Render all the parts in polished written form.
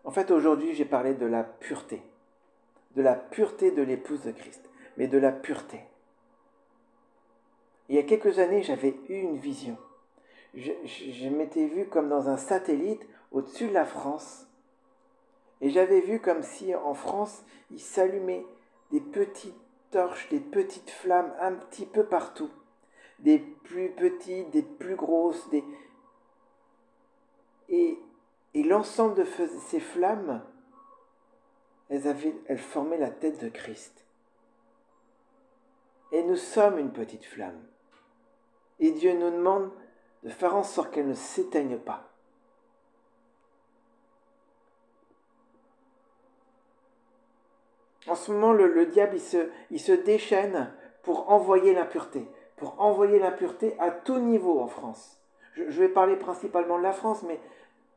En fait, aujourd'hui, j'ai parlé de la pureté de l'épouse de Christ, mais de la pureté. Il y a quelques années, j'avais eu une vision. Je m'étais vu comme dans un satellite au-dessus de la France, et j'avais vu comme si en France, il s'allumait des petites torches, des petites flammes un petit peu partout. Des plus petites, des plus grosses, et l'ensemble de ces flammes, elles formaient la tête de Christ. Et nous sommes une petite flamme. Et Dieu nous demande de faire en sorte qu'elle ne s'éteigne pas. En ce moment, le diable, il se déchaîne pour envoyer l'impureté. Pour envoyer l'impureté à tout niveau en France. Je vais parler principalement de la France,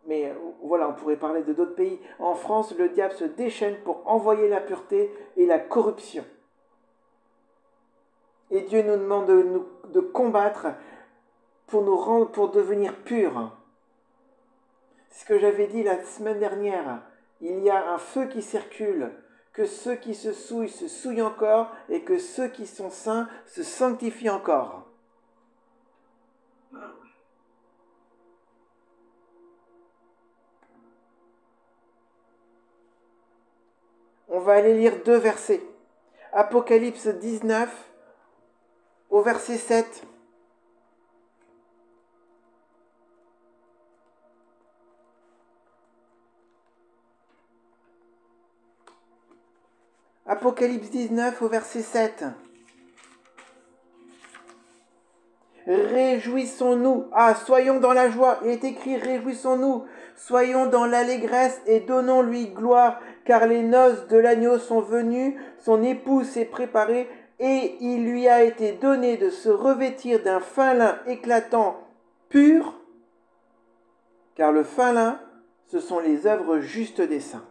mais voilà, on pourrait parler de d'autres pays. En France, le diable se déchaîne pour envoyer l'impureté et la corruption. Et Dieu nous demande de combattre pour devenir purs. C'est ce que j'avais dit la semaine dernière. Il y a un feu qui circule, que ceux qui se souillent encore, et que ceux qui sont saints se sanctifient encore. On va aller lire 2 versets. Apocalypse 19 au verset 7. Apocalypse 19 au verset 7. Réjouissons-nous. Ah, soyons dans la joie. Il est écrit, réjouissons-nous. Soyons dans l'allégresse et donnons-lui gloire, car les noces de l'agneau sont venues, son épouse s'est préparée, et il lui a été donné de se revêtir d'un fin lin éclatant, pur, car le fin lin, ce sont les œuvres justes des saints.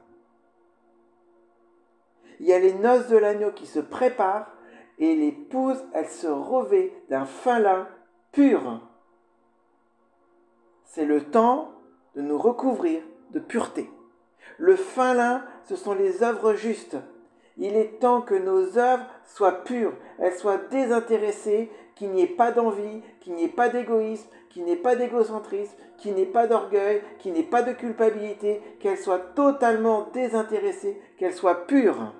Il y a les noces de l'agneau qui se préparent, et l'épouse, elle se revêt d'un fin lin pur. C'est le temps de nous recouvrir de pureté. Le fin lin, ce sont les œuvres justes. Il est temps que nos œuvres soient pures, elles soient désintéressées, qu'il n'y ait pas d'envie, qu'il n'y ait pas d'égoïsme, qu'il n'y ait pas d'égocentrisme, qu'il n'y ait pas d'orgueil, qu'il n'y ait pas de culpabilité, qu'elles soient totalement désintéressées, qu'elles soient pures.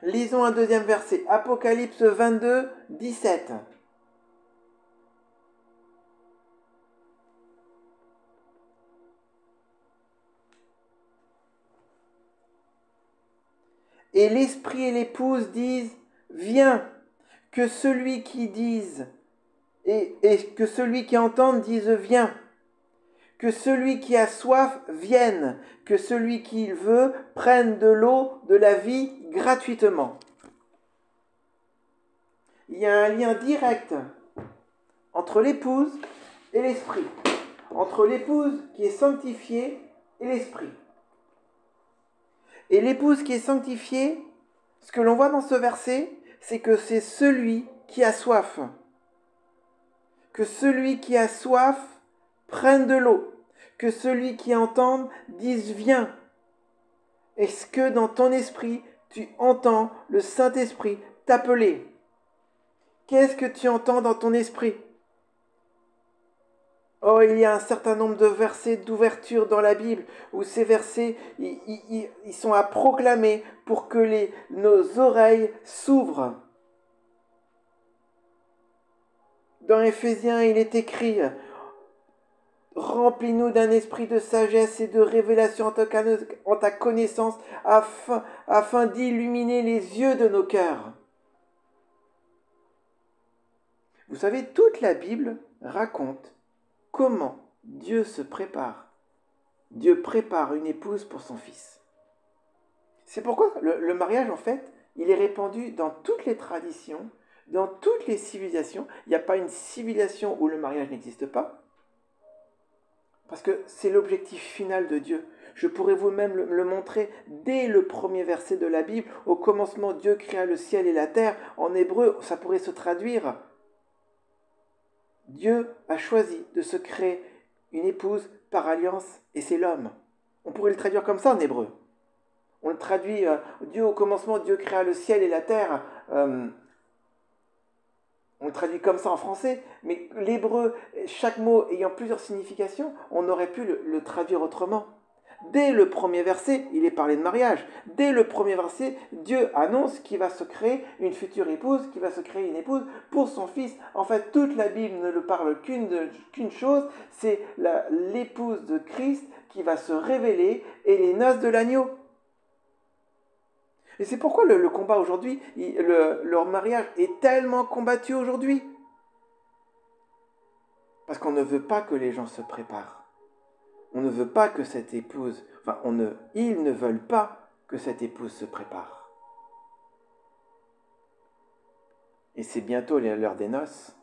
Lisons un deuxième verset, Apocalypse 22, 17. Et l'esprit et l'épouse disent, viens, que celui qui dise, et que celui qui entende dise, viens, que celui qui a soif vienne, que celui qui veut prenne de l'eau de la vie gratuitement. Il y a un lien direct entre l'épouse et l'esprit, entre l'épouse qui est sanctifiée et l'esprit. Et l'épouse qui est sanctifiée, ce que l'on voit dans ce verset, c'est que c'est celui qui a soif. Que celui qui a soif prenne de l'eau. Que celui qui entende dise viens. Est-ce que dans ton esprit, tu entends le Saint-Esprit t'appeler? Qu'est-ce que tu entends dans ton esprit? Oh, il y a un certain nombre de versets d'ouverture dans la Bible où ces versets, ils sont à proclamer pour que nos oreilles s'ouvrent. Dans Éphésiens, il est écrit « Remplis-nous d'un esprit de sagesse et de révélation en ta connaissance afin d'illuminer les yeux de nos cœurs. » Vous savez, toute la Bible raconte comment Dieu se prépare. Dieu prépare une épouse pour son fils. C'est pourquoi le mariage, en fait, il est répandu dans toutes les traditions, dans toutes les civilisations. Il n'y a pas une civilisation où le mariage n'existe pas. Parce que c'est l'objectif final de Dieu. Je pourrais vous-même le montrer dès le premier verset de la Bible. Au commencement, Dieu créa le ciel et la terre. En hébreu, ça pourrait se traduire. Dieu a choisi de se créer une épouse par alliance, et c'est l'homme. On pourrait le traduire comme ça en hébreu. On le traduit, Dieu au commencement, Dieu créa le ciel et la terre. On le traduit comme ça en français, mais l'hébreu, chaque mot ayant plusieurs significations, on aurait pu le traduire autrement. Dès le premier verset, il est parlé de mariage. Dès le premier verset, Dieu annonce qu'il va se créer une future épouse, qu'il va se créer une épouse pour son fils. En fait, toute la Bible ne le parle qu'une chose, c'est l'épouse de Christ qui va se révéler et les noces de l'agneau. Et c'est pourquoi le combat aujourd'hui, leur mariage est tellement combattu aujourd'hui. Parce qu'on ne veut pas que les gens se préparent. On ne veut pas que cette épouse, ils ne veulent pas que cette épouse se prépare. Et c'est bientôt l'heure des noces.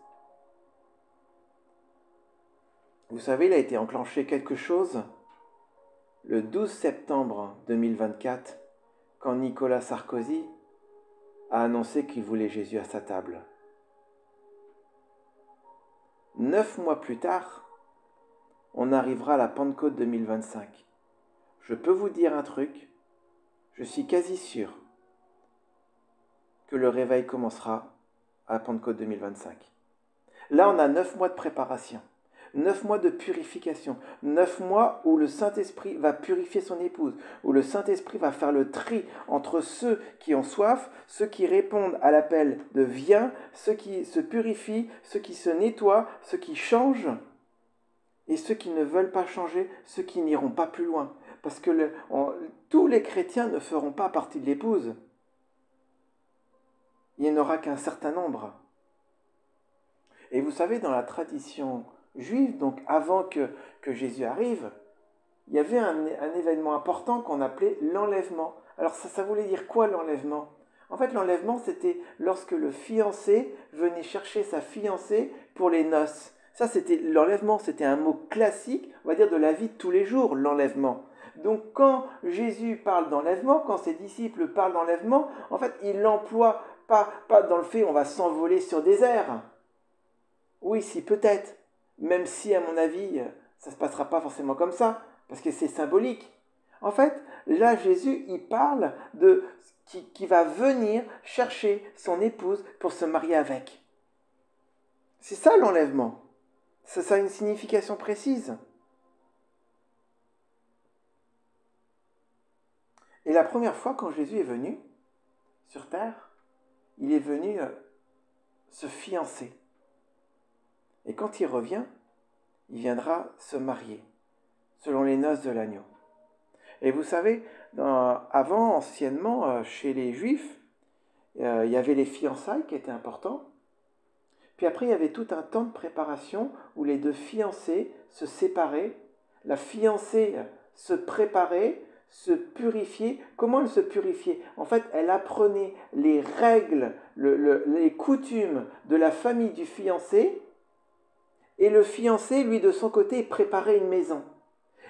Vous savez, il a été enclenché quelque chose le 12 septembre 2024, quand Nicolas Sarkozy a annoncé qu'il voulait Jésus à sa table. 9 mois plus tard, on arrivera à la Pentecôte 2025. Je peux vous dire un truc, je suis quasi sûr que le réveil commencera à la Pentecôte 2025. Là, on a 9 mois de préparation, 9 mois de purification, 9 mois où le Saint-Esprit va purifier son épouse, où le Saint-Esprit va faire le tri entre ceux qui ont soif, ceux qui répondent à l'appel de viens, ceux qui se purifient, ceux qui se nettoient, ceux qui changent, et ceux qui ne veulent pas changer, ceux qui n'iront pas plus loin. Parce que tous les chrétiens ne feront pas partie de l'épouse. Il n'y en aura qu'un certain nombre. Et vous savez, dans la tradition juive, donc avant que Jésus arrive, il y avait un événement important qu'on appelait l'enlèvement. Alors ça voulait dire quoi l'enlèvement? En fait, l'enlèvement, c'était lorsque le fiancé venait chercher sa fiancée pour les noces. Ça, c'était l'enlèvement, c'était un mot classique, on va dire, de la vie de tous les jours, l'enlèvement. Donc quand Jésus parle d'enlèvement, quand ses disciples parlent d'enlèvement, en fait, il l'emploie pas dans le fait on va s'envoler sur des airs. Oui, si, peut-être. Même si, à mon avis, ça ne se passera pas forcément comme ça, parce que c'est symbolique. En fait, là, Jésus, il parle de qui va venir chercher son épouse pour se marier avec. C'est ça l'enlèvement. Ça a une signification précise. Et la première fois quand Jésus est venu sur terre, il est venu se fiancer. Et quand il revient, il viendra se marier, selon les noces de l'agneau. Et vous savez, anciennement, chez les Juifs, il y avait les fiançailles qui étaient importants. Puis après, il y avait tout un temps de préparation où les deux fiancés se séparaient. La fiancée se préparait, se purifiait. Comment elle se purifiait? En fait, elle apprenait les règles, les coutumes de la famille du fiancé. Et le fiancé, lui, de son côté, préparait une maison.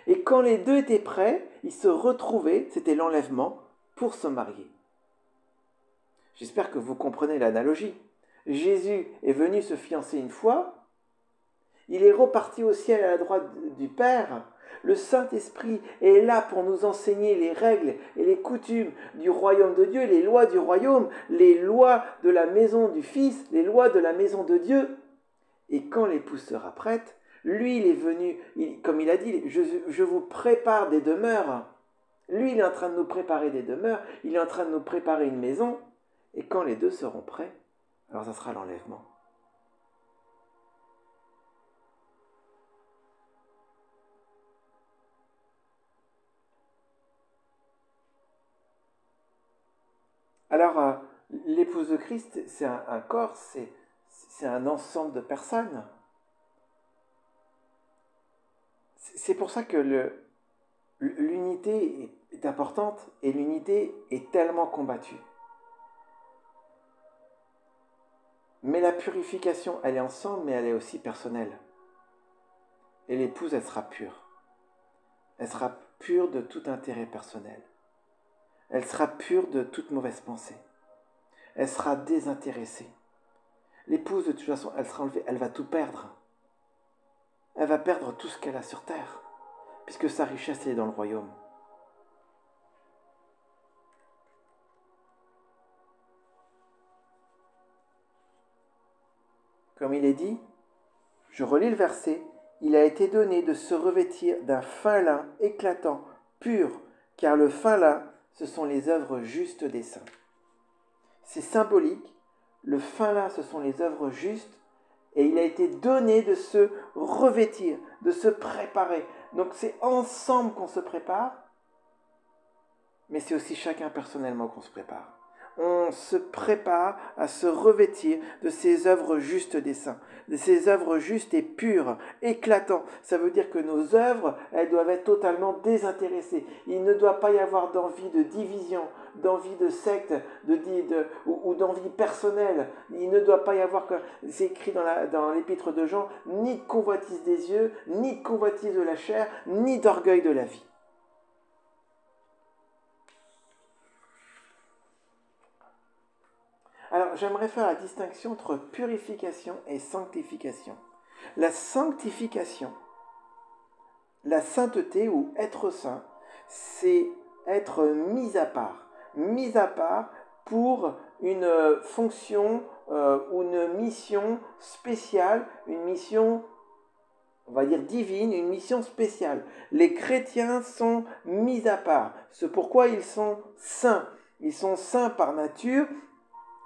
Et quand les deux étaient prêts, ils se retrouvaient, c'était l'enlèvement, pour se marier. J'espère que vous comprenez l'analogie. Jésus est venu se fiancer une fois, il est reparti au ciel à la droite du Père. Le Saint-Esprit est là pour nous enseigner les règles et les coutumes du royaume de Dieu, les lois du royaume, les lois de la maison du Fils, les lois de la maison de Dieu. Et quand l'épouse sera prête, lui, il est venu, comme il a dit, je vous prépare des demeures. Lui, il est en train de nous préparer des demeures, il est en train de nous préparer une maison. Et quand les deux seront prêts, alors ça sera l'enlèvement. Alors, l'épouse de Christ, c'est un corps, c'est un ensemble de personnes. C'est pour ça que l'unité est importante et l'unité est tellement combattue. Mais la purification, elle est ensemble, mais elle est aussi personnelle. Et l'épouse, elle sera pure. Elle sera pure de tout intérêt personnel. Elle sera pure de toute mauvaise pensée. Elle sera désintéressée. L'épouse, de toute façon, elle sera enlevée, elle va tout perdre. elle va perdre tout ce qu'elle a sur terre, puisque sa richesse est dans le royaume. Comme il est dit, je relis le verset, il a été donné de se revêtir d'un fin lin éclatant, pur, car le fin lin, ce sont les œuvres justes des saints. C'est symbolique, le fin lin, ce sont les œuvres justes, et il a été donné de se revêtir, de se préparer. Donc c'est ensemble qu'on se prépare, mais c'est aussi chacun personnellement qu'on se prépare. On se prépare à se revêtir de ces œuvres justes des saints, de ces œuvres justes et pures, éclatantes. Ça veut dire que nos œuvres, elles doivent être totalement désintéressées. Il ne doit pas y avoir d'envie de division, d'envie de secte, ou d'envie personnelle. Il ne doit pas y avoir, c'est écrit dans l'épître de Jean, ni de convoitise des yeux, ni de convoitise de la chair, ni d'orgueil de la vie. Alors, j'aimerais faire la distinction entre purification et sanctification. La sanctification, la sainteté ou être saint, c'est être mis à part pour une fonction ou une mission spéciale, une mission, on va dire divine, une mission spéciale. Les chrétiens sont mis à part. C'est pourquoi ils sont saints. Ils sont saints par nature.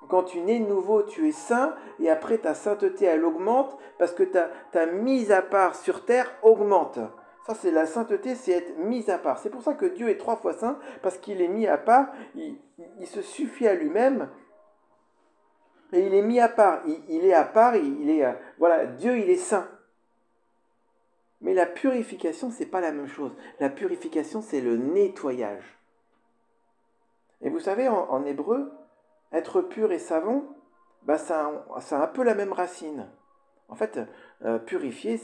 Quand tu nais de nouveau, tu es saint, et après ta sainteté, elle augmente, parce que ta mise à part sur terre augmente. Ça, c'est la sainteté, c'est être mis à part. C'est pour ça que Dieu est 3 fois saint, parce qu'il est mis à part, il se suffit à lui-même, et il est mis à part. Il est à part, voilà, Dieu, il est saint. Mais la purification, c'est pas la même chose. La purification, c'est le nettoyage. Et vous savez, en hébreu, être pur et savon, ça a un peu la même racine. En fait, purifier,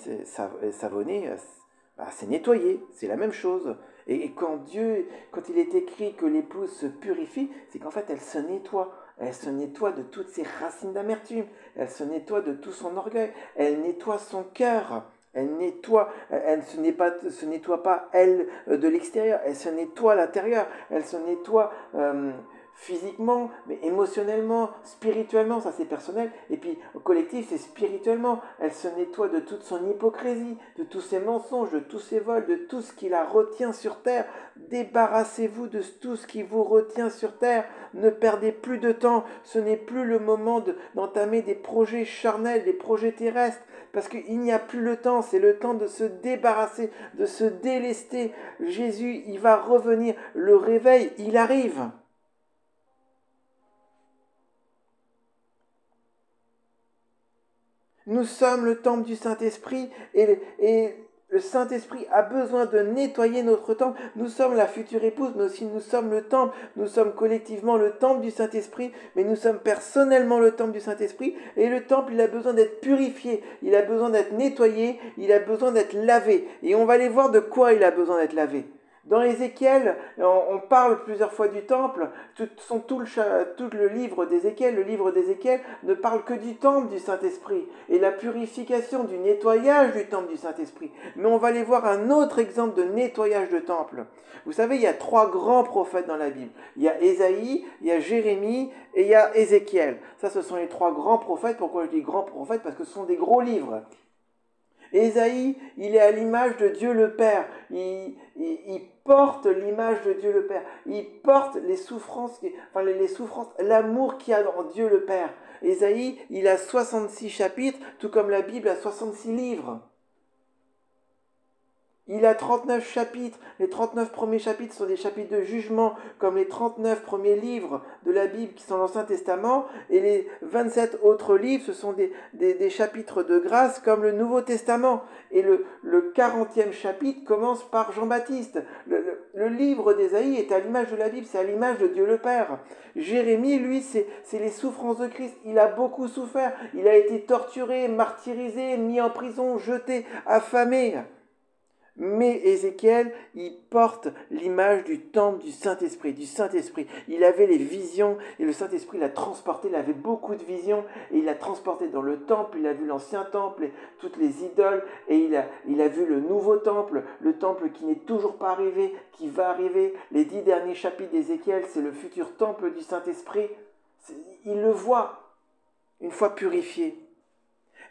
savonner, c'est nettoyer, c'est la même chose. Et quand il est écrit que l'épouse se purifie, c'est qu'en fait, elle se nettoie. Elle se nettoie de toutes ses racines d'amertume. Elle se nettoie de tout son orgueil. Elle nettoie son cœur. Elle se nettoie pas, elle, de l'extérieur. Elle se nettoie à l'intérieur. Elle se nettoie physiquement, mais émotionnellement, spirituellement, ça c'est personnel. Et puis au collectif, c'est spirituellement. Elle se nettoie de toute son hypocrisie, de tous ses mensonges, de tous ses vols, de tout ce qui la retient sur terre. Débarrassez-vous de tout ce qui vous retient sur terre. Ne perdez plus de temps. Ce n'est plus le moment d'entamer des projets charnels, des projets terrestres. Parce qu'il n'y a plus le temps, c'est le temps de se débarrasser, de se délester. Jésus, il va revenir. Le réveil, il arrive. Nous sommes le temple du Saint-Esprit et le Saint-Esprit a besoin de nettoyer notre temple. Nous sommes la future épouse, mais aussi nous sommes le temple. Nous sommes collectivement le temple du Saint-Esprit, mais nous sommes personnellement le temple du Saint-Esprit. Et le temple, il a besoin d'être purifié, il a besoin d'être nettoyé, il a besoin d'être lavé. Et on va aller voir de quoi il a besoin d'être lavé. Dans Ézéchiel, on parle plusieurs fois du temple. Tout le livre d'Ézéchiel, ne parle que du temple du Saint-Esprit et la purification du nettoyage du temple du Saint-Esprit. Mais on va aller voir un autre exemple de nettoyage de temple. Vous savez, il y a 3 grands prophètes dans la Bible. Il y a Ésaïe, il y a Jérémie et il y a Ézéchiel. Ça, ce sont les 3 grands prophètes. Pourquoi je dis grands prophètes? Parce que ce sont des gros livres. Ésaïe, il est à l'image de Dieu le Père. Il porte l'image de Dieu le Père. Il porte les souffrances, l'amour qu'il y a dans Dieu le Père. Ésaïe, il a 66 chapitres, tout comme la Bible a 66 livres. Il a 39 chapitres. Les 39 premiers chapitres sont des chapitres de jugement, comme les 39 premiers livres de la Bible qui sont l'Ancien Testament. Et les 27 autres livres, ce sont des chapitres de grâce, comme le Nouveau Testament. Et le 40e chapitre commence par Jean-Baptiste. Le livre d'Ésaïe est à l'image de la Bible, c'est à l'image de Dieu le Père. Jérémie, lui, c'est les souffrances de Christ. Il a beaucoup souffert. Il a été torturé, martyrisé, mis en prison, jeté, affamé. Mais Ézéchiel, il porte l'image du temple du Saint-Esprit, Il avait les visions et le Saint-Esprit l'a transporté, il avait beaucoup de visions et il l'a transporté dans le temple, il a vu l'ancien temple et toutes les idoles et il a vu le nouveau temple, le temple qui n'est toujours pas arrivé, qui va arriver. Les 10 derniers chapitres d'Ézéchiel, c'est le futur temple du Saint-Esprit. Il le voit une fois purifié.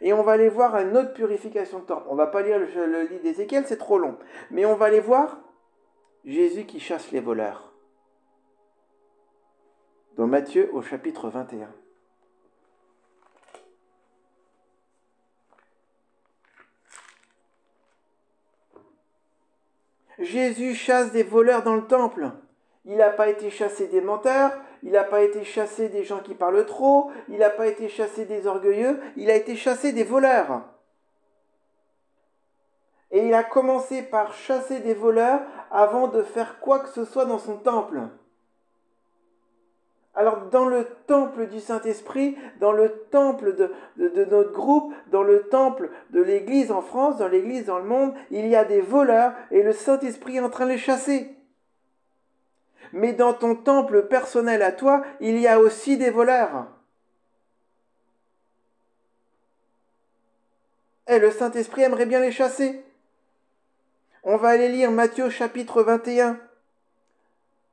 Et on va aller voir une autre purification de temple. On ne va pas lire le livre d'Ézéchiel, c'est trop long. Mais on va aller voir Jésus qui chasse les voleurs. Dans Matthieu au chapitre 21. Jésus chasse des voleurs dans le temple. Il n'a pas été chassé des menteurs, il n'a pas été chassé des gens qui parlent trop, il n'a pas été chassé des orgueilleux, il a été chassé des voleurs. Et il a commencé par chasser des voleurs avant de faire quoi que ce soit dans son temple. Alors dans le temple du Saint-Esprit, dans le temple de notre groupe, dans le temple de l'Église en France, dans l'Église dans le monde, il y a des voleurs et le Saint-Esprit est en train de les chasser. Mais dans ton temple personnel à toi, il y a aussi des voleurs. Et le Saint-Esprit aimerait bien les chasser. On va aller lire Matthieu chapitre 21,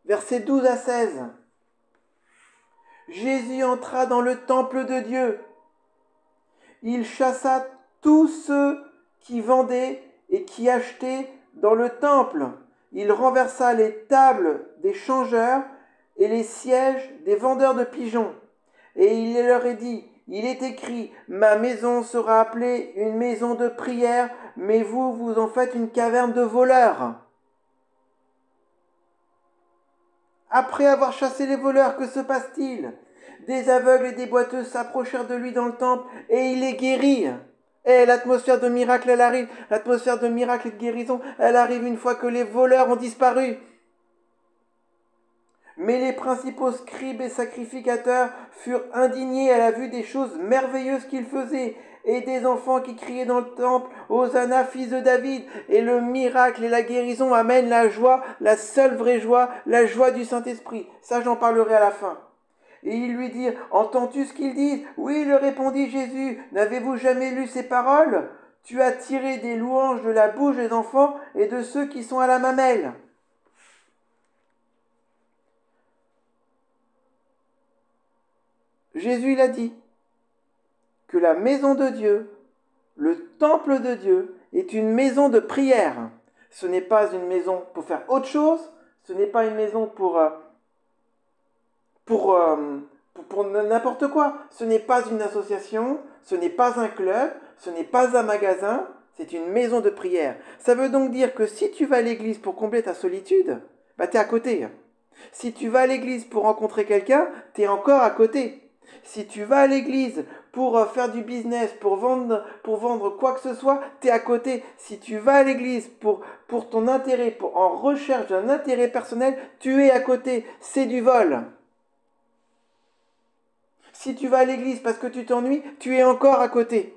versets 12 à 16. Jésus entra dans le temple de Dieu. Il chassa tous ceux qui vendaient et qui achetaient dans le temple. Il renversa les tables des changeurs et les sièges des vendeurs de pigeons. Et il leur a dit, il est écrit, ma maison sera appelée une maison de prière, mais vous, vous en faites une caverne de voleurs. Après avoir chassé les voleurs, que se passe-t-il? Des aveugles et des boiteux s'approchèrent de lui dans le temple et il les guérit. Et l'atmosphère de miracle, elle arrive. L'atmosphère de miracle et de guérison, elle arrive une fois que les voleurs ont disparu. Mais les principaux scribes et sacrificateurs furent indignés à la vue des choses merveilleuses qu'il faisait, et des enfants qui criaient dans le temple, Hosanna, fils de David. Et le miracle et la guérison amènent la joie, la seule vraie joie, la joie du Saint-Esprit. Ça, j'en parlerai à la fin. Et ils lui dirent, entends-tu ce qu'ils disent? Oui, leur répondit Jésus, n'avez-vous jamais lu ces paroles? Tu as tiré des louanges de la bouche des enfants et de ceux qui sont à la mamelle. Jésus, il a dit que la maison de Dieu, le temple de Dieu, est une maison de prière. Ce n'est pas une maison pour faire autre chose, ce n'est pas une maison pour n'importe quoi. Ce n'est pas une association, ce n'est pas un club, ce n'est pas un magasin, c'est une maison de prière. Ça veut donc dire que si tu vas à l'église pour combler ta solitude, bah t'es à côté. Si tu vas à l'église pour rencontrer quelqu'un, t'es encore à côté. Si tu vas à l'église pour faire du business, pour vendre quoi que ce soit, t'es à côté. Si tu vas à l'église pour ton intérêt, en recherche d'un intérêt personnel, tu es à côté. C'est du vol. Si tu vas à l'église parce que tu t'ennuies, tu es encore à côté.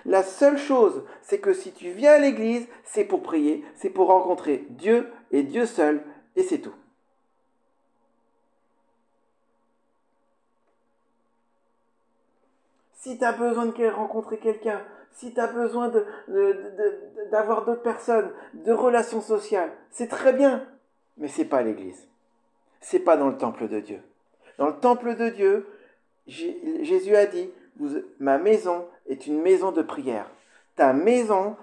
La seule chose, c'est que si tu viens à l'église, c'est pour prier, c'est pour rencontrer Dieu et Dieu seul, et c'est tout. Si tu as besoin de rencontrer quelqu'un, si tu as besoin d'avoir d'autres personnes, de relations sociales, c'est très bien, mais c'est pas à l'église. C'est pas dans le temple de Dieu. Dans le temple de Dieu, Jésus a dit, ma maison est une maison de prière. Ta maison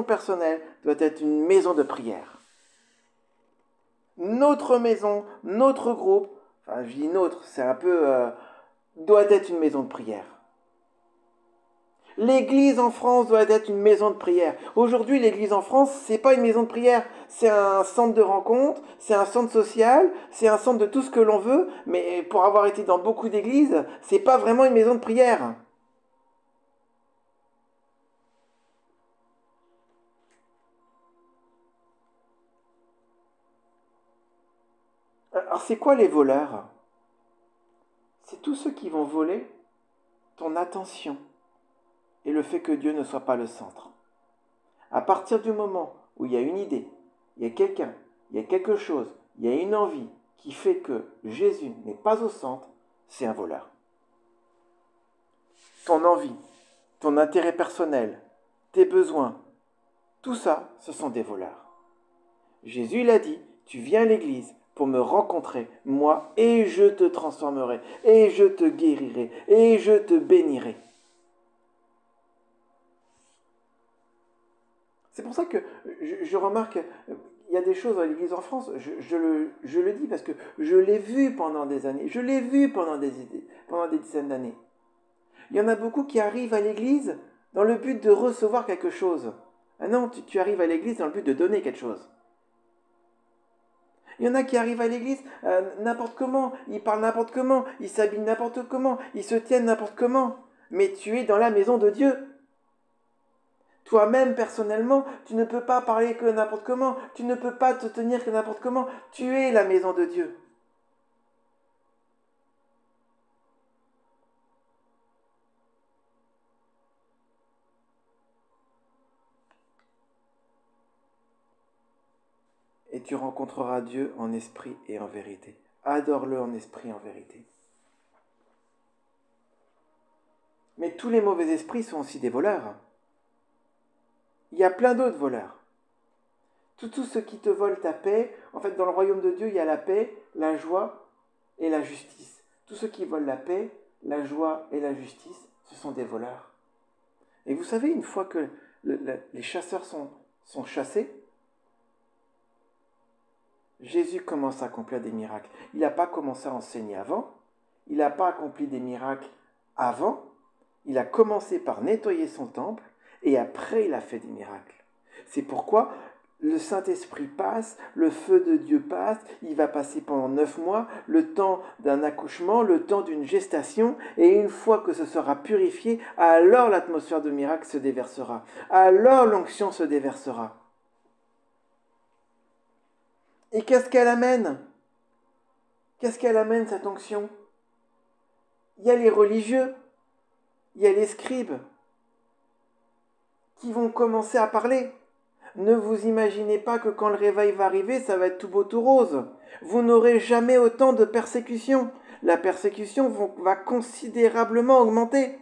personnelle doit être une maison de prière. Notre maison, notre groupe, enfin je dis notre, c'est un peu, doit être une maison de prière. L'église en France doit être une maison de prière. Aujourd'hui, l'église en France, c'est pas une maison de prière. C'est un centre de rencontre, c'est un centre social, c'est un centre de tout ce que l'on veut. Mais pour avoir été dans beaucoup d'églises, c'est pas vraiment une maison de prière. Alors, c'est quoi les voleurs? C'est tous ceux qui vont voler ton attention et le fait que Dieu ne soit pas le centre. À partir du moment où il y a une idée, il y a quelqu'un, il y a quelque chose, il y a une envie qui fait que Jésus n'est pas au centre, c'est un voleur. Ton envie, ton intérêt personnel, tes besoins, tout ça, ce sont des voleurs. Jésus l'a dit, tu viens à l'église pour me rencontrer, moi, et je te transformerai, et je te guérirai, et je te bénirai. C'est pour ça que je remarque, il y a des choses dans l'église en France, je le dis parce que je l'ai vu pendant des années, je l'ai vu pendant des dizaines d'années. Il y en a beaucoup qui arrivent à l'église dans le but de recevoir quelque chose. Ah non, tu arrives à l'église dans le but de donner quelque chose. Il y en a qui arrivent à l'église n'importe comment, ils parlent n'importe comment, ils s'habillent n'importe comment, ils se tiennent n'importe comment. Mais tu es dans la maison de Dieu. Toi-même, personnellement, tu ne peux pas parler que n'importe comment, tu ne peux pas te tenir que n'importe comment. Tu es la maison de Dieu. Et tu rencontreras Dieu en esprit et en vérité. Adore-le en esprit et en vérité. Mais tous les mauvais esprits sont aussi des voleurs. Il y a plein d'autres voleurs. Tous ceux qui te volent ta paix, en fait, dans le royaume de Dieu, il y a la paix, la joie et la justice. Tous ceux qui volent la paix, la joie et la justice, ce sont des voleurs. Et vous savez, une fois que les chasseurs sont chassés, Jésus commence à accomplir des miracles. Il n'a pas commencé à enseigner avant, il n'a pas accompli des miracles avant, il a commencé par nettoyer son temple et après il a fait des miracles. C'est pourquoi le Saint-Esprit passe, le feu de Dieu passe, il va passer pendant 9 mois, le temps d'un accouchement, le temps d'une gestation, et une fois que ce sera purifié, alors l'atmosphère de miracle se déversera, alors l'onction se déversera. Et qu'est-ce qu'elle amène? Qu'est-ce qu'elle amène, cette onction? Il y a les religieux, il y a les scribes qui vont commencer à parler. Ne vous imaginez pas que quand le réveil va arriver, ça va être tout beau tout rose. Vous n'aurez jamais autant de persécution. La persécution va considérablement augmenter.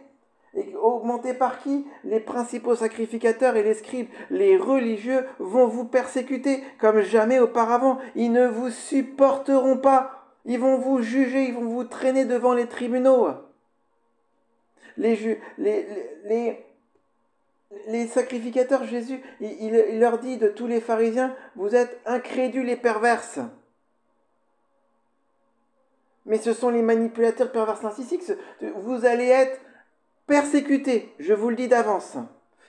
Et augmenter par qui? Les principaux sacrificateurs et les scribes. Les religieux vont vous persécuter comme jamais auparavant. Ils ne vous supporteront pas. Ils vont vous juger, ils vont vous traîner devant les tribunaux. Les sacrificateurs, Jésus, il leur dit de tous les pharisiens, vous êtes incrédules et perverses. Mais ce sont les manipulateurs pervers narcissiques. Vous allez être persécutés, je vous le dis d'avance.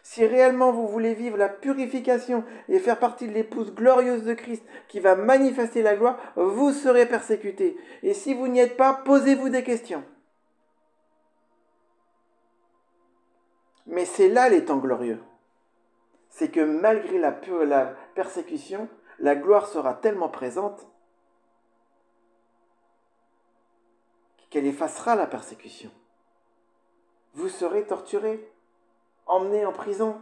Si réellement vous voulez vivre la purification et faire partie de l'épouse glorieuse de Christ qui va manifester la gloire, vous serez persécutés. Et si vous n'y êtes pas, posez-vous des questions. Mais c'est là les temps glorieux. C'est que malgré la persécution, la gloire sera tellement présente qu'elle effacera la persécution. Vous serez torturés, emmenés en prison,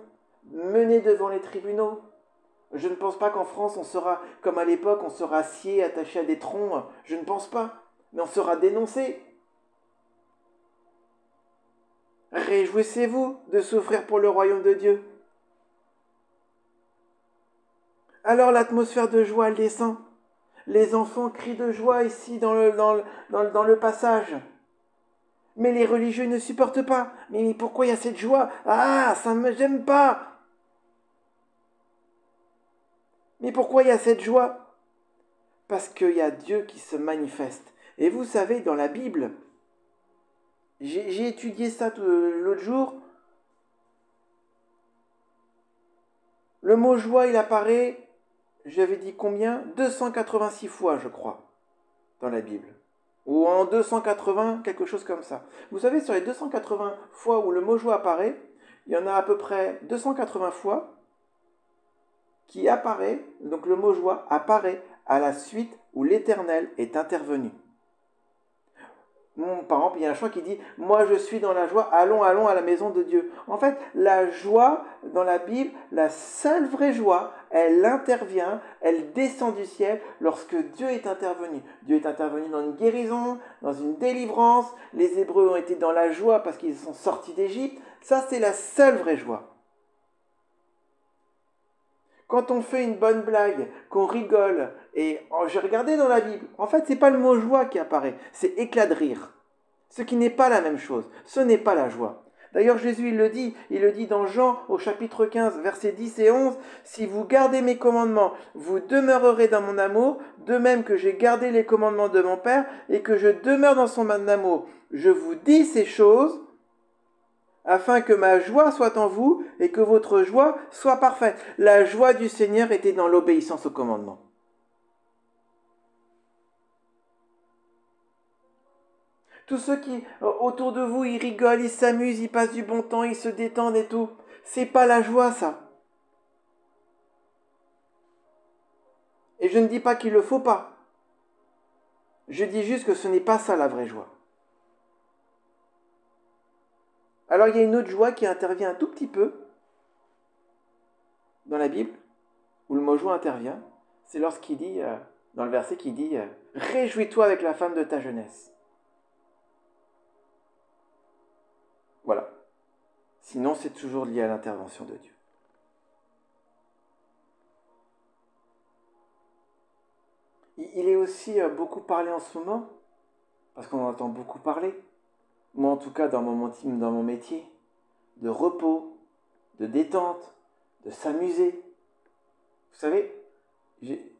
menés devant les tribunaux. Je ne pense pas qu'en France, on sera, comme à l'époque, on sera scié, attaché à des troncs. Je ne pense pas. Mais on sera dénoncé. Réjouissez-vous de souffrir pour le royaume de Dieu. Alors l'atmosphère de joie, elle descend. Les enfants crient de joie ici dans le passage. Mais les religieux ne supportent pas. Mais pourquoi il y a cette joie? Ah, ça ne j'aime pas. Mais pourquoi il y a cette joie? Parce qu'il y a Dieu qui se manifeste. Et vous savez, dans la Bible, j'ai étudié ça l'autre jour. Le mot joie, il apparaît, j'avais dit combien? 286 fois, je crois, dans la Bible. Ou en 280, quelque chose comme ça. Vous savez, sur les 280 fois où le mot joie apparaît, il y en a à peu près 280 fois qui apparaît, donc le mot joie apparaît à la suite où l'Éternel est intervenu. Par exemple, il y a un chant qui dit « Moi je suis dans la joie, allons, allons à la maison de Dieu ». En fait, la joie dans la Bible, la seule vraie joie, elle intervient, elle descend du ciel lorsque Dieu est intervenu. Dieu est intervenu dans une guérison, dans une délivrance. Les Hébreux ont été dans la joie parce qu'ils sont sortis d'Égypte. Ça, c'est la seule vraie joie. Quand on fait une bonne blague, qu'on rigole, et j'ai regardé dans la Bible, en fait, c'est pas le mot joie qui apparaît, c'est éclat de rire. Ce qui n'est pas la même chose, ce n'est pas la joie. D'ailleurs, Jésus, il le dit dans Jean au chapitre 15, versets 10 et 11, « Si vous gardez mes commandements, vous demeurerez dans mon amour, de même que j'ai gardé les commandements de mon Père et que je demeure dans son amour. Je vous dis ces choses afin que ma joie soit en vous et que votre joie soit parfaite. » La joie du Seigneur était dans l'obéissance aux commandements. Tous ceux qui, autour de vous, ils rigolent, ils s'amusent, ils passent du bon temps, ils se détendent et tout. C'est pas la joie, ça. Et je ne dis pas qu'il le faut pas. Je dis juste que ce n'est pas ça la vraie joie. Alors il y a une autre joie qui intervient un tout petit peu dans la Bible, où le mot joie intervient. C'est lorsqu'il dit, dans le verset qui dit « Réjouis-toi avec la femme de ta jeunesse ». Voilà. Sinon, c'est toujours lié à l'intervention de Dieu. Il est aussi beaucoup parlé en ce moment, parce qu'on entend beaucoup parler, moi en tout cas dans mon métier, de repos, de détente, de s'amuser. Vous savez,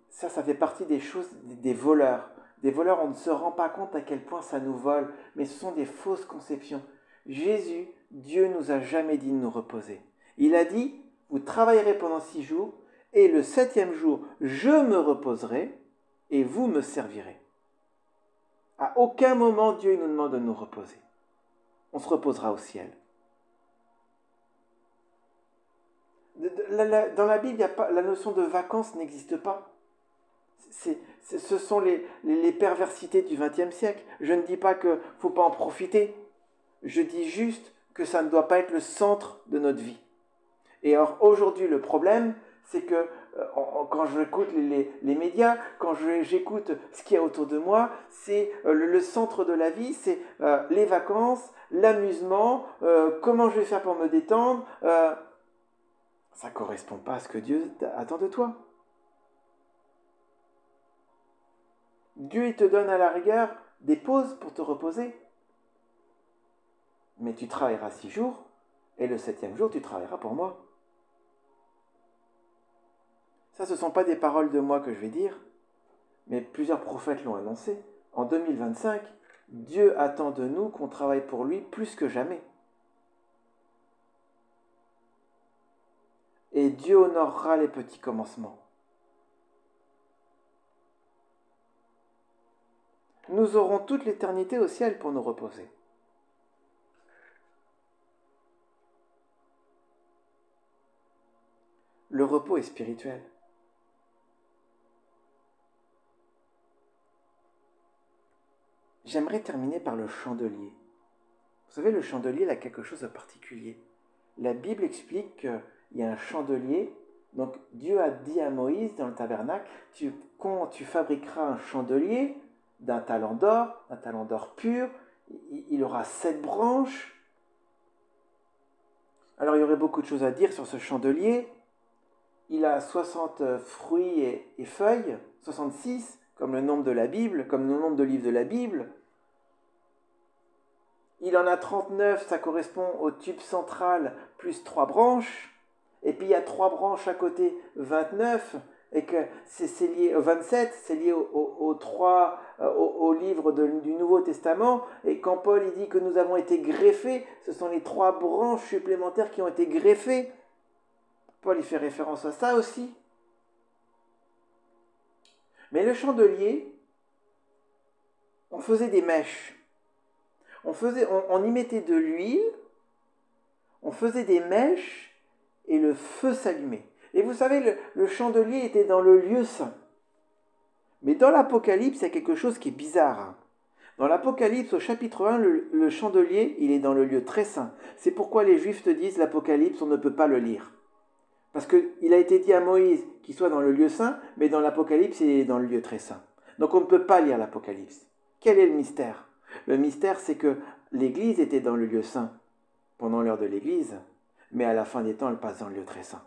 ça fait partie des choses des voleurs. Des voleurs, on ne se rend pas compte à quel point ça nous vole, mais ce sont des fausses conceptions. Jésus, Dieu nous a jamais dit de nous reposer. Il a dit, vous travaillerez pendant 6 jours, et le 7e jour, je me reposerai, et vous me servirez. À aucun moment, Dieu nous demande de nous reposer. On se reposera au ciel. Dans la Bible, la notion de vacances n'existe pas. Ce sont les perversités du XXe siècle. Je ne dis pas qu'il ne faut pas en profiter. Je dis juste que ça ne doit pas être le centre de notre vie. Et alors aujourd'hui, le problème, c'est que quand j'écoute les médias, quand j'écoute ce qu'il y a autour de moi, c'est le centre de la vie, c'est les vacances, l'amusement, comment je vais faire pour me détendre. Ça ne correspond pas à ce que Dieu attend de toi. Dieu, il te donne à la rigueur des pauses pour te reposer. Mais tu travailleras 6 jours, et le 7e jour, tu travailleras pour moi. Ça, ce ne sont pas des paroles de moi que je vais dire, mais plusieurs prophètes l'ont annoncé. En 2025, Dieu attend de nous qu'on travaille pour lui plus que jamais. Et Dieu honorera les petits commencements. Nous aurons toute l'éternité au ciel pour nous reposer. Le repos est spirituel. J'aimerais terminer par le chandelier. Vous savez, le chandelier, il a quelque chose de particulier. La Bible explique qu'il y a un chandelier. Donc Dieu a dit à Moïse dans le tabernacle, quand tu fabriqueras un chandelier d'un talent d'or pur, il aura 7 branches. Alors il y aurait beaucoup de choses à dire sur ce chandelier. Il a 60 fruits et feuilles, 66, comme le nombre de la Bible, comme le nombre de livres de la Bible. Il en a 39, ça correspond au tube central, plus 3 branches. Et puis il y a 3 branches à côté, 29, et que c'est lié au 27, c'est lié au livre du Nouveau Testament. Et quand Paul il dit que nous avons été greffés, ce sont les 3 branches supplémentaires qui ont été greffées. Paul il fait référence à ça aussi. Mais le chandelier, on faisait des mèches. On y mettait de l'huile, on faisait des mèches et le feu s'allumait. Et vous savez, le chandelier était dans le lieu saint. Mais dans l'Apocalypse, il y a quelque chose qui est bizarre. Dans l'Apocalypse, au chapitre 1, le chandelier, il est dans le lieu très saint. C'est pourquoi les Juifs te disent l'Apocalypse, on ne peut pas le lire. Parce qu'il a été dit à Moïse qu'il soit dans le lieu saint, mais dans l'Apocalypse, il est dans le lieu très saint. Donc on ne peut pas lire l'Apocalypse. Quel est le mystère? Le mystère, c'est que l'Église était dans le lieu saint pendant l'heure de l'Église, mais à la fin des temps, elle passe dans le lieu très saint.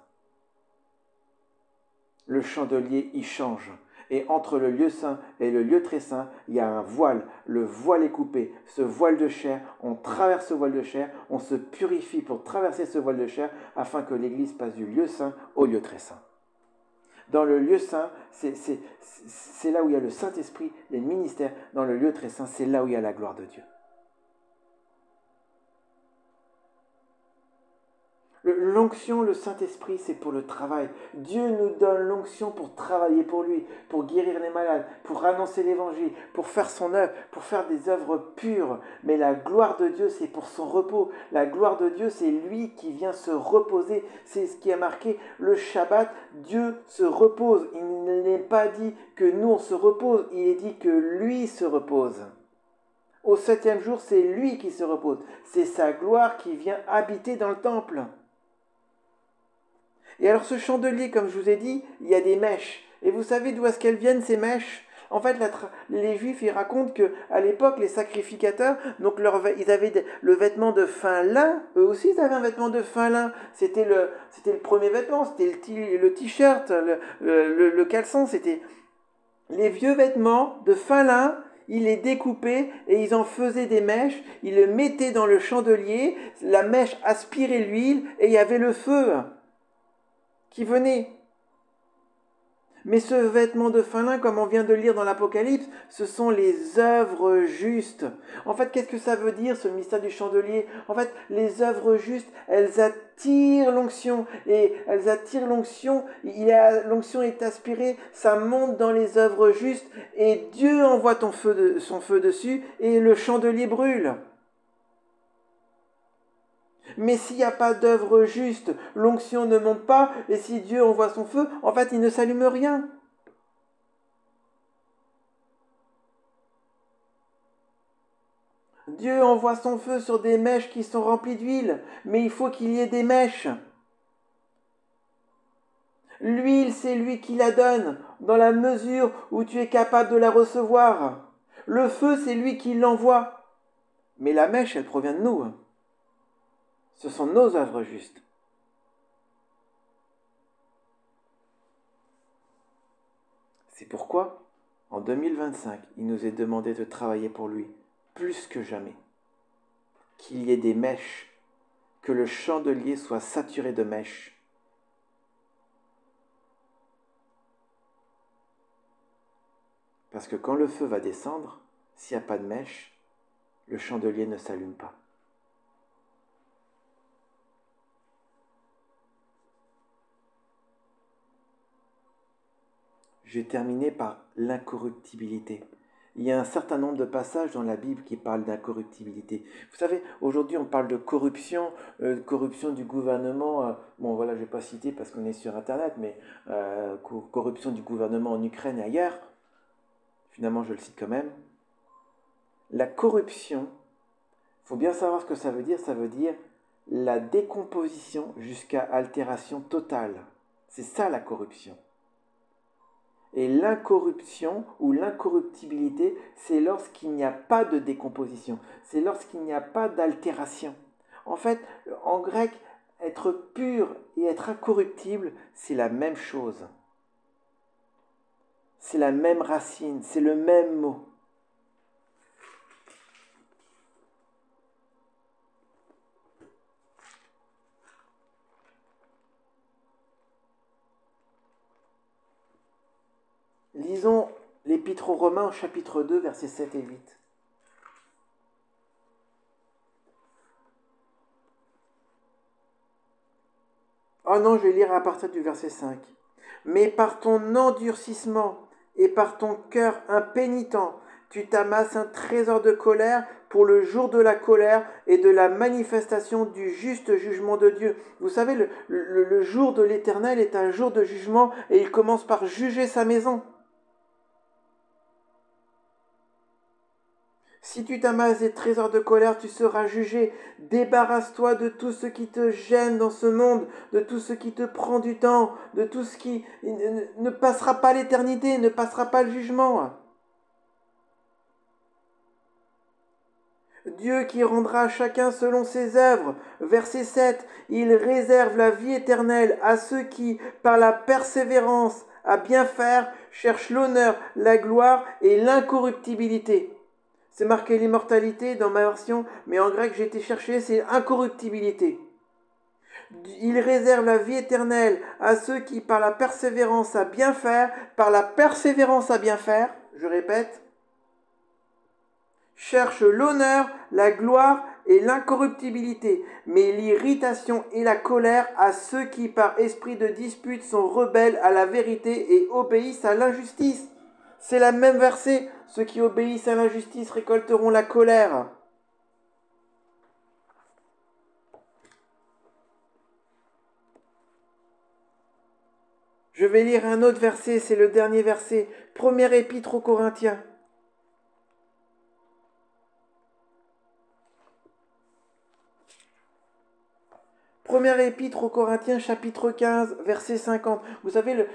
Le chandelier y change. Et entre le lieu saint et le lieu très saint, il y a un voile. Le voile est coupé. Ce voile de chair, on traverse ce voile de chair, on se purifie pour traverser ce voile de chair afin que l'Église passe du lieu saint au lieu très saint. Dans le lieu saint, c'est là où il y a le Saint-Esprit, les ministères. Dans le lieu très saint, c'est là où il y a la gloire de Dieu. L'onction, le Saint-Esprit, c'est pour le travail. Dieu nous donne l'onction pour travailler pour lui, pour guérir les malades, pour annoncer l'évangile, pour faire son œuvre, pour faire des œuvres pures. Mais la gloire de Dieu, c'est pour son repos. La gloire de Dieu, c'est lui qui vient se reposer. C'est ce qui est marqué, le Shabbat, Dieu se repose. Il n'est pas dit que nous, on se repose, il est dit que lui se repose. Au 7e jour, c'est lui qui se repose. C'est sa gloire qui vient habiter dans le temple. Et alors ce chandelier, comme je vous ai dit, il y a des mèches. Et vous savez d'où est-ce qu'elles viennent ces mèches? En fait, les Juifs, ils racontent qu'à l'époque, les sacrificateurs, donc ils avaient le vêtement de fin lin. Eux aussi, ils avaient un vêtement de fin lin. C'était le premier vêtement, c'était le t-shirt, le caleçon. C'était les vieux vêtements de fin lin. Ils les découpaient et ils en faisaient des mèches. Ils le mettaient dans le chandelier. La mèche aspirait l'huile et il y avait le feu qui venait. Mais ce vêtement de fin lin, comme on vient de le lire dans l'Apocalypse, ce sont les œuvres justes. En fait, qu'est-ce que ça veut dire, ce mystère du chandelier? En fait, les œuvres justes, elles attirent l'onction. Et elles attirent l'onction, l'onction est aspirée, ça monte dans les œuvres justes, et Dieu envoie son feu dessus, et le chandelier brûle. Mais s'il n'y a pas d'œuvre juste, l'onction ne monte pas, et si Dieu envoie son feu, en fait, il ne s'allume rien. Dieu envoie son feu sur des mèches qui sont remplies d'huile, mais il faut qu'il y ait des mèches. L'huile, c'est lui qui la donne, dans la mesure où tu es capable de la recevoir. Le feu, c'est lui qui l'envoie. Mais la mèche, elle provient de nous. Ce sont nos œuvres justes. C'est pourquoi, en 2025, il nous est demandé de travailler pour lui, plus que jamais. Qu'il y ait des mèches, que le chandelier soit saturé de mèches. Parce que quand le feu va descendre, s'il n'y a pas de mèche, le chandelier ne s'allume pas. Je vais terminer par l'incorruptibilité. Il y a un certain nombre de passages dans la Bible qui parlent d'incorruptibilité. Vous savez, aujourd'hui on parle de corruption, corruption du gouvernement. Bon voilà, je ne vais pas citer parce qu'on est sur Internet, mais corruption du gouvernement en Ukraine et ailleurs. Finalement, je le cite quand même. La corruption, il faut bien savoir ce que ça veut dire. Ça veut dire la décomposition jusqu'à altération totale. C'est ça la corruption. Et l'incorruption ou l'incorruptibilité, c'est lorsqu'il n'y a pas de décomposition, c'est lorsqu'il n'y a pas d'altération. En fait, en grec, être pur et être incorruptible, c'est la même chose. C'est la même racine, c'est le même mot. Lisons l'Épître aux Romains au chapitre 2, versets 7 et 8. Oh non, je vais lire à partir du verset 5. Mais par ton endurcissement et par ton cœur impénitent, tu t'amasses un trésor de colère pour le jour de la colère et de la manifestation du juste jugement de Dieu. Vous savez, le jour de l'Éternel est un jour de jugement et il commence par juger sa maison. Si tu t'amasses des trésors de colère, tu seras jugé. Débarrasse-toi de tout ce qui te gêne dans ce monde, de tout ce qui te prend du temps, de tout ce qui ne passera pas l'éternité, ne passera pas le jugement. Dieu qui rendra chacun selon ses œuvres. Verset 7. Il réserve la vie éternelle à ceux qui, par la persévérance à bien faire, cherchent l'honneur, la gloire et l'incorruptibilité. C'est marqué l'immortalité dans ma version, mais en grec j'ai été chercher, c'est incorruptibilité. Il réserve la vie éternelle à ceux qui, par la persévérance à bien faire, par la persévérance à bien faire, je répète, cherchent l'honneur, la gloire et l'incorruptibilité, mais l'irritation et la colère à ceux qui, par esprit de dispute, sont rebelles à la vérité et obéissent à l'injustice. C'est la même verset. Ceux qui obéissent à l'injustice récolteront la colère. Je vais lire un autre verset, c'est le dernier verset. Première épître aux Corinthiens. Première épître aux Corinthiens, chapitre 15, verset 50. Vous savez, le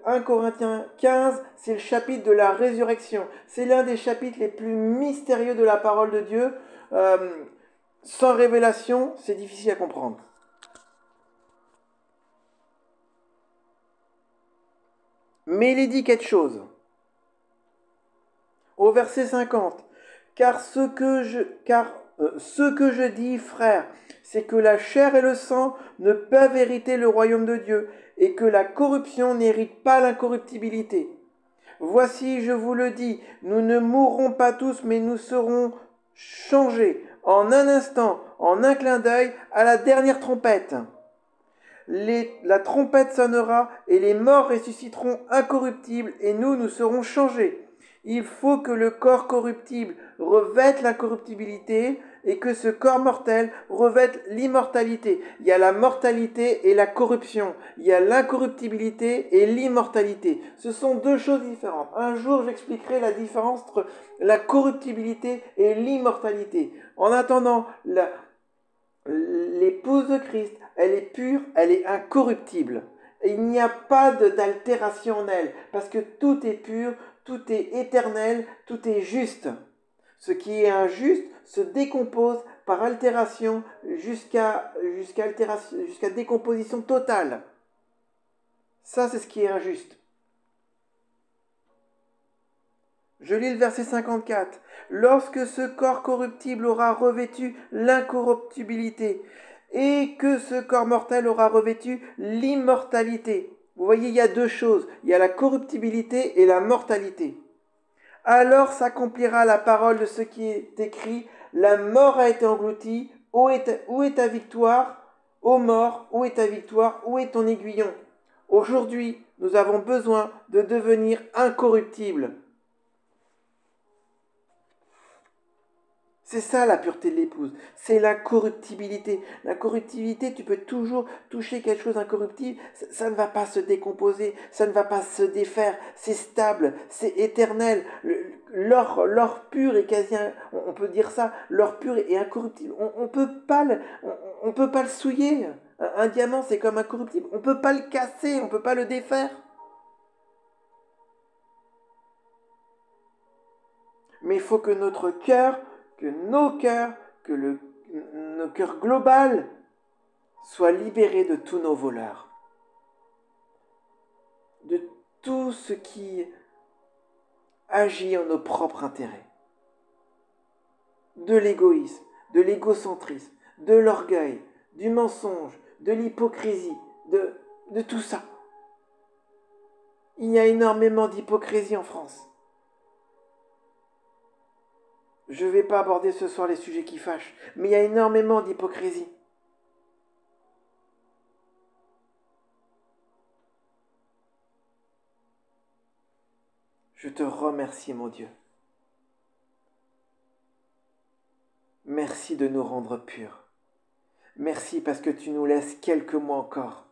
1 Corinthiens 15, c'est le chapitre de la résurrection. C'est l'un des chapitres les plus mystérieux de la parole de Dieu. Sans révélation, c'est difficile à comprendre. Mais il est dit quelque chose. Au verset 50. Car ce que je dis, frères, c'est que la chair et le sang ne peuvent hériter le royaume de Dieu, et que la corruption n'hérite pas l'incorruptibilité. Voici, je vous le dis, nous ne mourrons pas tous, mais nous serons changés en un instant, en un clin d'œil, à la dernière trompette. La trompette sonnera, et les morts ressusciteront incorruptibles, et nous serons changés. Il faut que le corps corruptible revête l'incorruptibilité et que ce corps mortel revête l'immortalité. Il y a la mortalité et la corruption. Il y a l'incorruptibilité et l'immortalité. Ce sont deux choses différentes. Un jour, j'expliquerai la différence entre la corruptibilité et l'immortalité. En attendant, l'épouse de Christ, elle est pure, elle est incorruptible. Il n'y a pas d'altération en elle, parce que tout est pur, tout est éternel, tout est juste. Ce qui est injuste se décompose par altération jusqu'à décomposition totale. Ça, c'est ce qui est injuste. Je lis le verset 54. Lorsque ce corps corruptible aura revêtu l'incorruptibilité et que ce corps mortel aura revêtu l'immortalité. Vous voyez, il y a deux choses. Il y a la corruptibilité et la mortalité. Alors s'accomplira la parole de ce qui est écrit. La mort a été engloutie. Où est ta victoire? Ô mort, où est ta victoire? Où est ton aiguillon? Aujourd'hui, nous avons besoin de devenir incorruptibles. C'est ça la pureté de l'épouse, c'est l'incorruptibilité. L'incorruptibilité, tu peux toujours toucher quelque chose d'incorruptible, ça ne va pas se décomposer, ça ne va pas se défaire, c'est stable, c'est éternel. L'or pur est quasi, on peut dire ça, l'or pur est incorruptible. On peut pas le souiller. Un diamant, c'est comme incorruptible. On peut pas le casser, on peut pas le défaire. Mais il faut que notre cœur, que nos cœurs, nos cœurs global soient libérés de tous nos voleurs, de tout ce qui agit en nos propres intérêts, de l'égoïsme, de l'égocentrisme, de l'orgueil, du mensonge, de l'hypocrisie, de tout ça. Il y a énormément d'hypocrisie en France. Je ne vais pas aborder ce soir les sujets qui fâchent, mais il y a énormément d'hypocrisie. Je te remercie, mon Dieu. Merci de nous rendre purs. Merci parce que tu nous laisses quelques mois encore.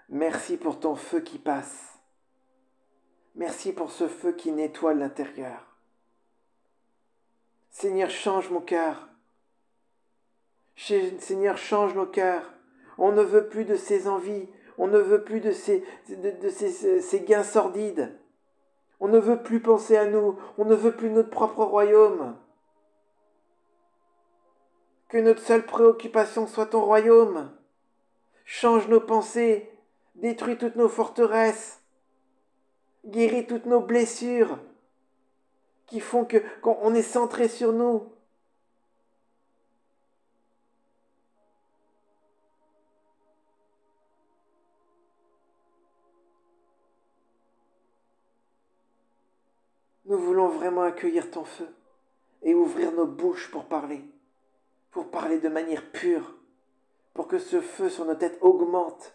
Merci pour ton feu qui passe. Merci pour ce feu qui nettoie l'intérieur. Seigneur, change mon cœur. Seigneur, change nos cœurs. On ne veut plus de ces envies. On ne veut plus de ces gains sordides. On ne veut plus penser à nous. On ne veut plus notre propre royaume. Que notre seule préoccupation soit ton royaume. Change nos pensées. Détruis toutes nos forteresses. Guéris toutes nos blessures qui font qu'on est centré sur nous. Nous voulons vraiment accueillir ton feu et ouvrir nos bouches pour parler de manière pure, pour que ce feu sur nos têtes augmente.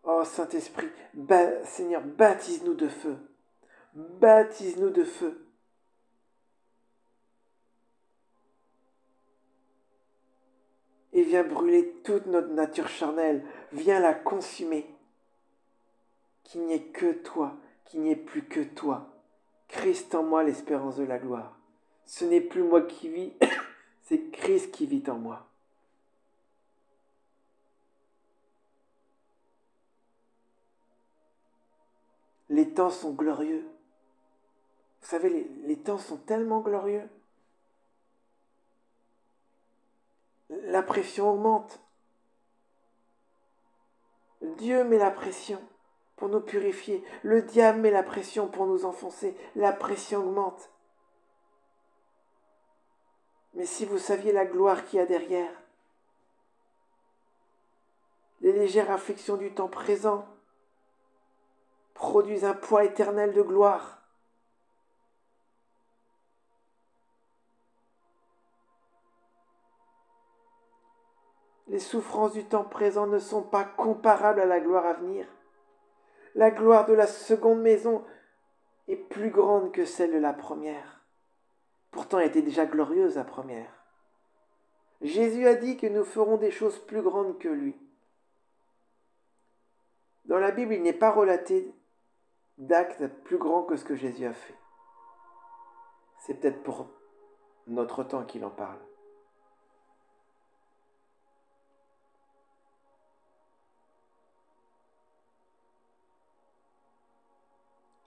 Oh Saint-Esprit, Seigneur, baptise-nous de feu. Baptise-nous de feu. Et viens brûler toute notre nature charnelle. Viens la consumer. Qu'il n'y ait que toi, qu'il n'y ait plus que toi. Christ en moi, l'espérance de la gloire. Ce n'est plus moi qui vis, c'est Christ qui vit en moi. Les temps sont glorieux. Vous savez, les temps sont tellement glorieux. La pression augmente. Dieu met la pression pour nous purifier. Le diable met la pression pour nous enfoncer. La pression augmente. Mais si vous saviez la gloire qu'il y a derrière, les légères afflictions du temps présent produisent un poids éternel de gloire. Les souffrances du temps présent ne sont pas comparables à la gloire à venir. La gloire de la seconde maison est plus grande que celle de la première. Pourtant, elle était déjà glorieuse, la première. Jésus a dit que nous ferons des choses plus grandes que lui. Dans la Bible, il n'est pas relaté d'actes plus grands que ce que Jésus a fait. C'est peut-être pour notre temps qu'il en parle.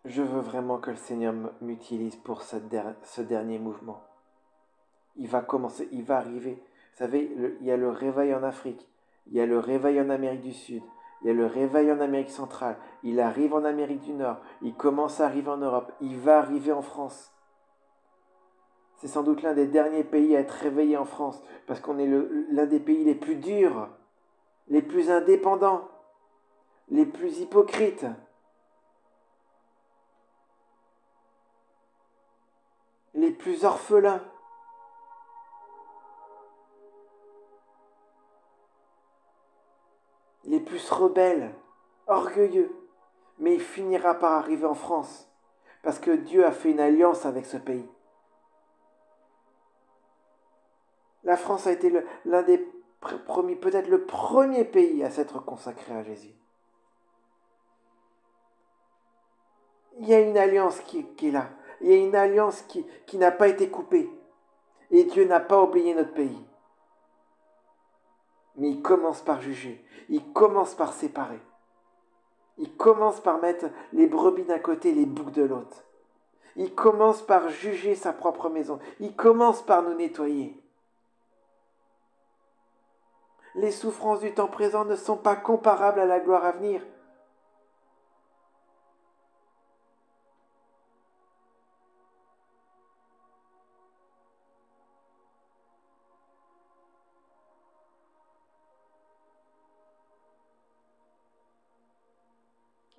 Je veux vraiment que le Seigneur m'utilise pour ce dernier mouvement. Il va commencer, il va arriver. Vous savez, il y a le réveil en Afrique, il y a le réveil en Amérique du Sud, il y a le réveil en Amérique centrale, il arrive en Amérique du Nord, il commence à arriver en Europe, il va arriver en France. C'est sans doute l'un des derniers pays à être réveillé en France, parce qu'on est l'un des pays les plus durs, les plus indépendants, les plus hypocrites. Les plus orphelins. Les plus rebelles, orgueilleux. Mais il finira par arriver en France, parce que Dieu a fait une alliance avec ce pays. La France a été l'un des premiers, peut-être le premier pays à s'être consacré à Jésus. Il y a une alliance qui est là. Il y a une alliance qui n'a pas été coupée. Et Dieu n'a pas oublié notre pays. Mais il commence par juger. Il commence par séparer. Il commence par mettre les brebis d'un côté et les boucs de l'autre. Il commence par juger sa propre maison. Il commence par nous nettoyer. Les souffrances du temps présent ne sont pas comparables à la gloire à venir.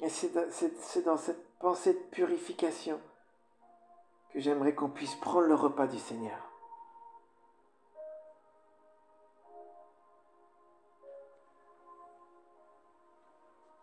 Et c'est dans cette pensée de purification que j'aimerais qu'on puisse prendre le repas du Seigneur.